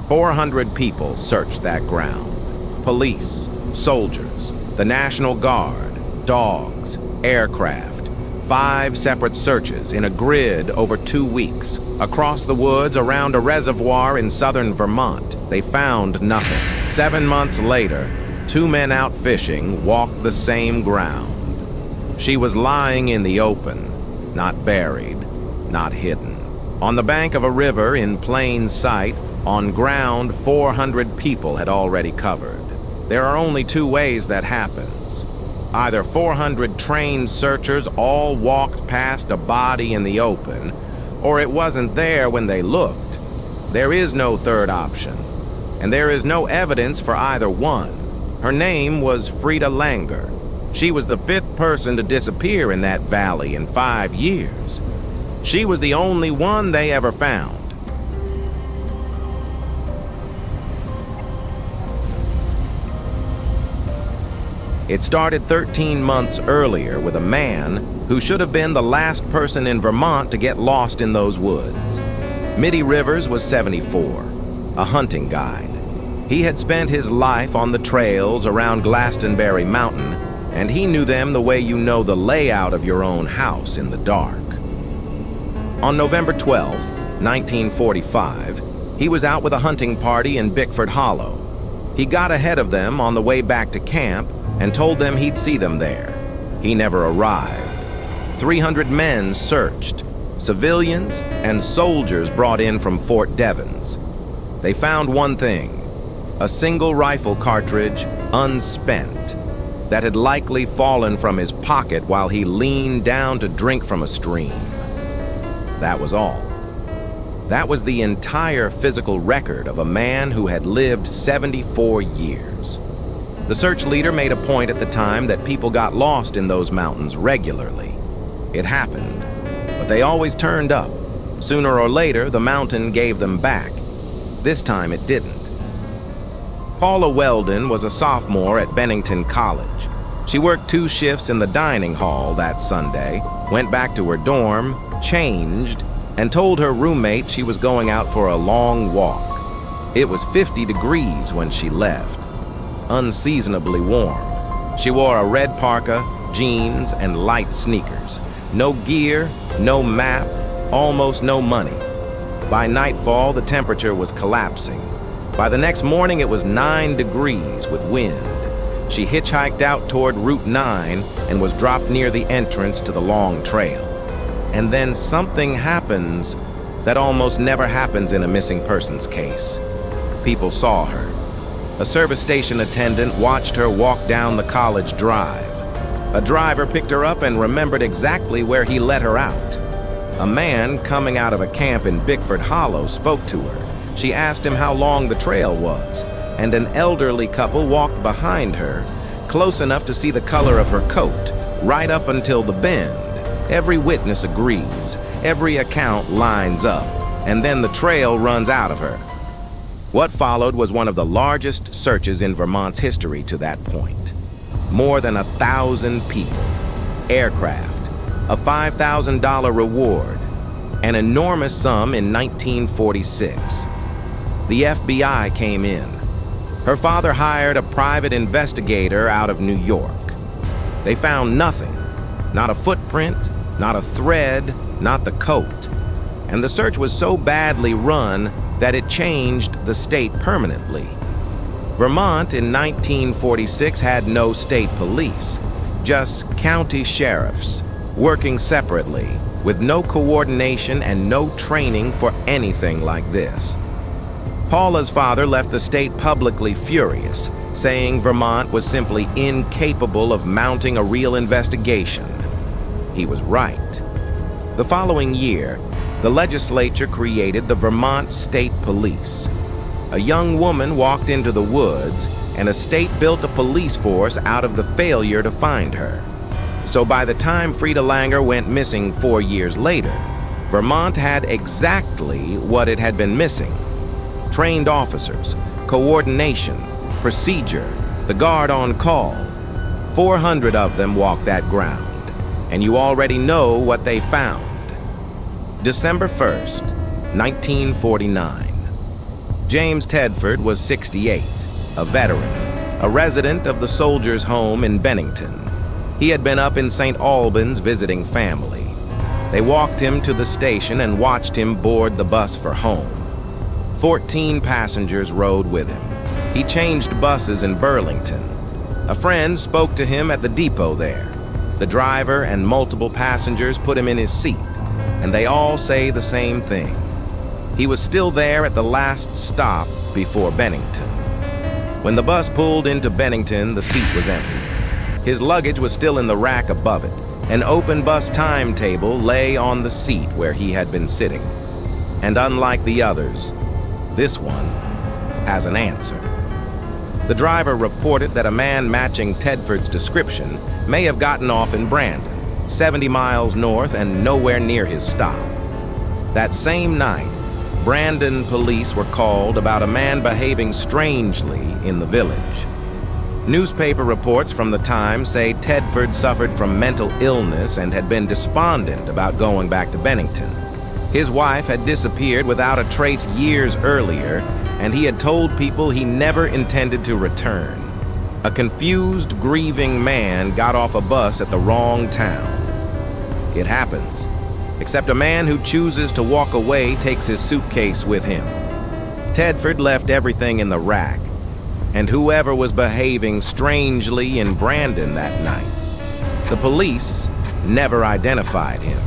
400 people searched that ground. Police, soldiers, the National Guard, dogs, aircraft. 5 separate searches in a grid over 2 weeks. Across the woods around a reservoir in southern Vermont, they found nothing. 7 months later, 2 men out fishing walked the same ground. She was lying in the open, not buried, not hidden. On the bank of a river in plain sight, on ground 400 people had already covered. There are only 2 ways that happens. Either 400 trained searchers all walked past a body in the open, or it wasn't there when they looked. There is no third option, and there is no evidence for either one. Her name was Frieda Langer. She was the 5th person to disappear in that valley in 5 years. She was the only one they ever found. It started 13 months earlier with a man who should have been the last person in Vermont to get lost in those woods. Mitty Rivers was 74, a hunting guide. He had spent his life on the trails around Glastenbury Mountain, and he knew them the way you know the layout of your own house in the dark. On November 12, 1945, he was out with a hunting party in Bickford Hollow. He got ahead of them on the way back to camp and told them he'd see them there. He never arrived. 300 men searched, civilians and soldiers brought in from Fort Devens. They found one thing, a single rifle cartridge, unspent, that had likely fallen from his pocket while he leaned down to drink from a stream. That was all. That was the entire physical record of a man who had lived 74 years. The search leader made a point at the time that people got lost in those mountains regularly. It happened, but they always turned up. Sooner or later, the mountain gave them back. This time it didn't. Paula Welden was a sophomore at Bennington College. She worked 2 shifts in the dining hall that Sunday, went back to her dorm, changed, and told her roommate she was going out for a long walk. It was 50 degrees when she left. Unseasonably warm. She wore a red parka, jeans, and light sneakers. No gear, no map, almost no money. By nightfall, the temperature was collapsing. By the next morning, it was 9 degrees with wind. She hitchhiked out toward Route 9 and was dropped near the entrance to the long trail. And then something happens that almost never happens in a missing persons case. People saw her. A service station attendant watched her walk down the college drive. A driver picked her up and remembered exactly where he let her out. A man coming out of a camp in Bickford Hollow spoke to her. She asked him how long the trail was, and an elderly couple walked behind her, close enough to see the color of her coat, right up until the bend. Every witness agrees, every account lines up, and then the trail runs out of her. What followed was one of the largest searches in Vermont's history to that point. More than 1,000 people, aircraft, a $5,000 reward, an enormous sum in 1946. The FBI came in. Her father hired a private investigator out of New York. They found nothing, not a footprint, not a thread, not the coat. And the search was so badly run that it changed the state permanently. Vermont in 1946 had no state police, just county sheriffs, working separately, with no coordination and no training for anything like this. Paula's father left the state publicly furious, saying Vermont was simply incapable of mounting a real investigation. He was right. The following year, the legislature created the Vermont State Police. A young woman walked into the woods, and a state built a police force out of the failure to find her. So by the time Frieda Langer went missing 4 years later, Vermont had exactly what it had been missing. Trained officers, coordination, procedure, the guard on call. 400 of them walked that ground, and you already know what they found. December 1st, 1949. James Tedford was 68, a veteran, a resident of the Soldiers' Home in Bennington. He had been up in St. Albans visiting family. They walked him to the station and watched him board the bus for home. 14 passengers rode with him. He changed buses in Burlington. A friend spoke to him at the depot there. The driver and multiple passengers put him in his seat, and they all say the same thing. He was still there at the last stop before Bennington. When the bus pulled into Bennington, the seat was empty. His luggage was still in the rack above it. An open bus timetable lay on the seat where he had been sitting. And unlike the others, this one has an answer. The driver reported that a man matching Tedford's description may have gotten off in Brandon, 70 miles north and nowhere near his stop. That same night, Brandon police were called about a man behaving strangely in the village. Newspaper reports from the time say Tedford suffered from mental illness and had been despondent about going back to Bennington. His wife had disappeared without a trace years earlier, and he had told people he never intended to return. A confused, grieving man got off a bus at the wrong town. It happens, except a man who chooses to walk away takes his suitcase with him. Tedford left everything in the rack, and whoever was behaving strangely in Brandon that night. The police never identified him.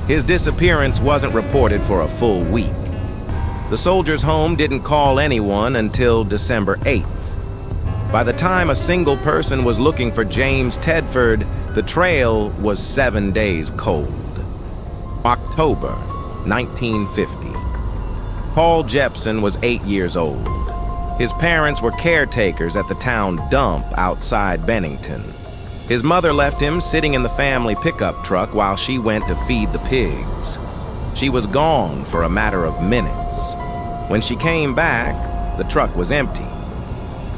His disappearance wasn't reported for a full week. The Soldiers' Home didn't call anyone until December 8th. By the time a single person was looking for James Tedford, the trail was 7 days cold. October 1950. Paul Jepson was 8 years old. His parents were caretakers at the town dump outside Bennington. His mother left him sitting in the family pickup truck while she went to feed the pigs. She was gone for a matter of minutes. When she came back, the truck was empty.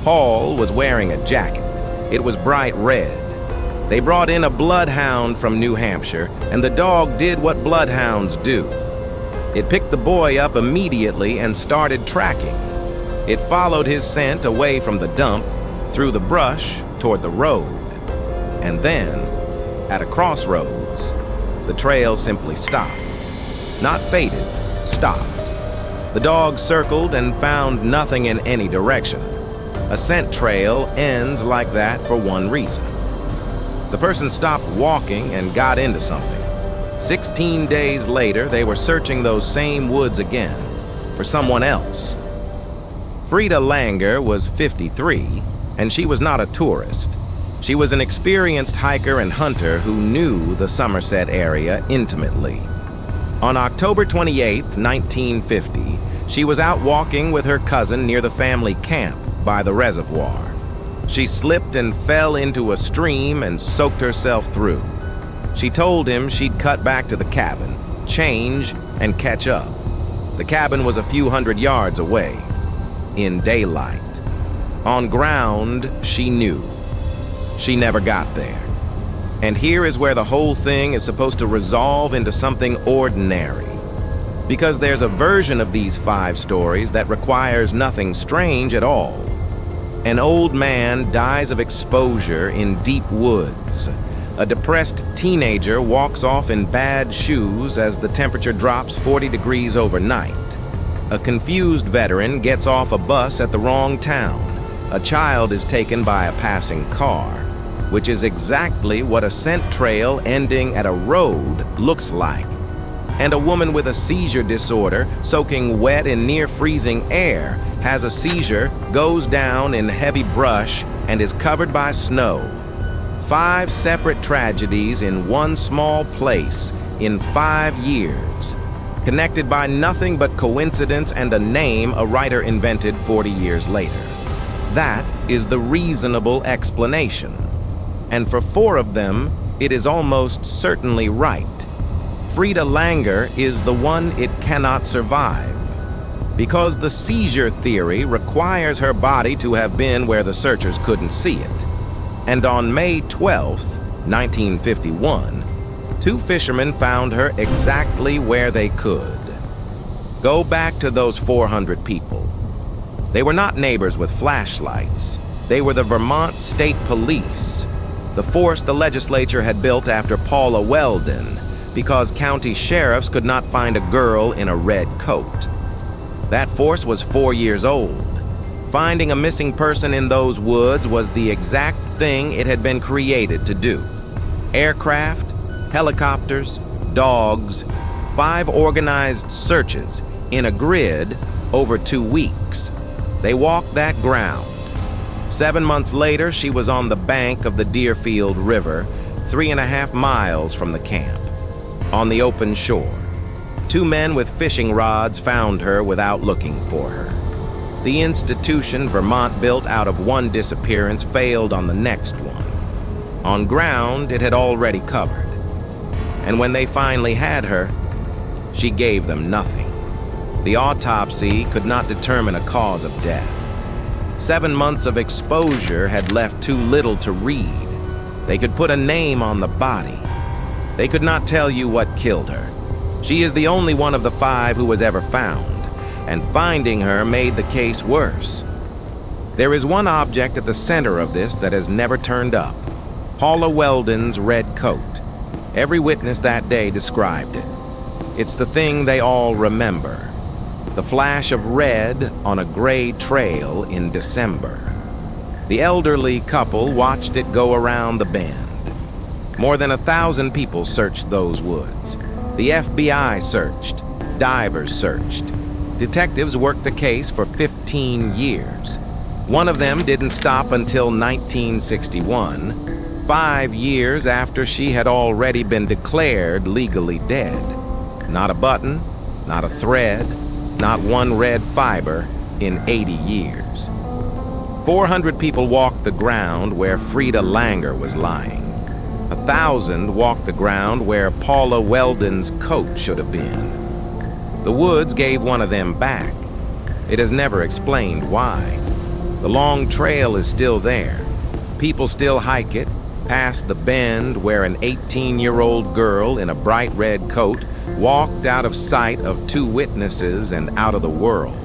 Paul was wearing a jacket. It was bright red. They brought in a bloodhound from New Hampshire, and the dog did what bloodhounds do. It picked the boy up immediately and started tracking. It followed his scent away from the dump, through the brush, toward the road. And then, at a crossroads, the trail simply stopped. Not faded, stopped. The dog circled and found nothing in any direction. A scent trail ends like that for one reason. The person stopped walking and got into something. 16 days later, they were searching those same woods again for someone else. Frieda Langer was 53, and she was not a tourist. She was an experienced hiker and hunter who knew the Somerset area intimately. On October 28, 1950, she was out walking with her cousin near the family camp by the reservoir. She slipped and fell into a stream and soaked herself through. She told him she'd cut back to the cabin, change, and catch up. The cabin was a few hundred yards away, in daylight. On ground, she knew. She never got there. And here is where the whole thing is supposed to resolve into something ordinary. Because there's a version of these 5 stories that requires nothing strange at all. An old man dies of exposure in deep woods. A depressed teenager walks off in bad shoes as the temperature drops 40 degrees overnight. A confused veteran gets off a bus at the wrong town. A child is taken by a passing car, which is exactly what a scent trail ending at a road looks like. And a woman with a seizure disorder, soaking wet in near-freezing air, has a seizure, goes down in heavy brush, and is covered by snow. 5 separate tragedies in one small place in 5 years, connected by nothing but coincidence and a name a writer invented 40 years later. That is the reasonable explanation. And for 4 of them, it is almost certainly right. Frieda Langer is the one it cannot survive, because the seizure theory requires her body to have been where the searchers couldn't see it. And on May 12th, 1951, 2 fishermen found her exactly where they could. Go back to those 400 people. They were not neighbors with flashlights. They were the Vermont State Police, the force the legislature had built after Paula Welden, because county sheriffs could not find a girl in a red coat. That force was 4 years old. Finding a missing person in those woods was the exact thing it had been created to do. Aircraft, helicopters, dogs, 5 organized searches in a grid over 2 weeks. They walked that ground. 7 months later, she was on the bank of the Deerfield River, 3.5 miles from the camp, on the open shore. 2 men with fishing rods found her without looking for her. The institution Vermont built out of one disappearance failed on the next one. On ground it had already covered. And when they finally had her, she gave them nothing. The autopsy could not determine a cause of death. 7 months of exposure had left too little to read. They could put a name on the body. They could not tell you what killed her. She is the only one of the 5 who was ever found, and finding her made the case worse. There is one object at the center of this that has never turned up: Paula Welden's red coat. Every witness that day described it. It's the thing they all remember: the flash of red on a gray trail in December. The elderly couple watched it go around the bend. More than 1,000 people searched those woods. The FBI searched. Divers searched. Detectives worked the case for 15 years. One of them didn't stop until 1961, 5 years after she had already been declared legally dead. Not a button, not a thread, not one red fiber in 80 years. 400 people walked the ground where Frieda Langer was lying. 1,000 walked the ground where Paula Welden's coat should have been. The woods gave one of them back. It has never explained why. The long trail is still there. People still hike it, past the bend where an 18-year-old girl in a bright red coat walked out of sight of 2 witnesses and out of the world.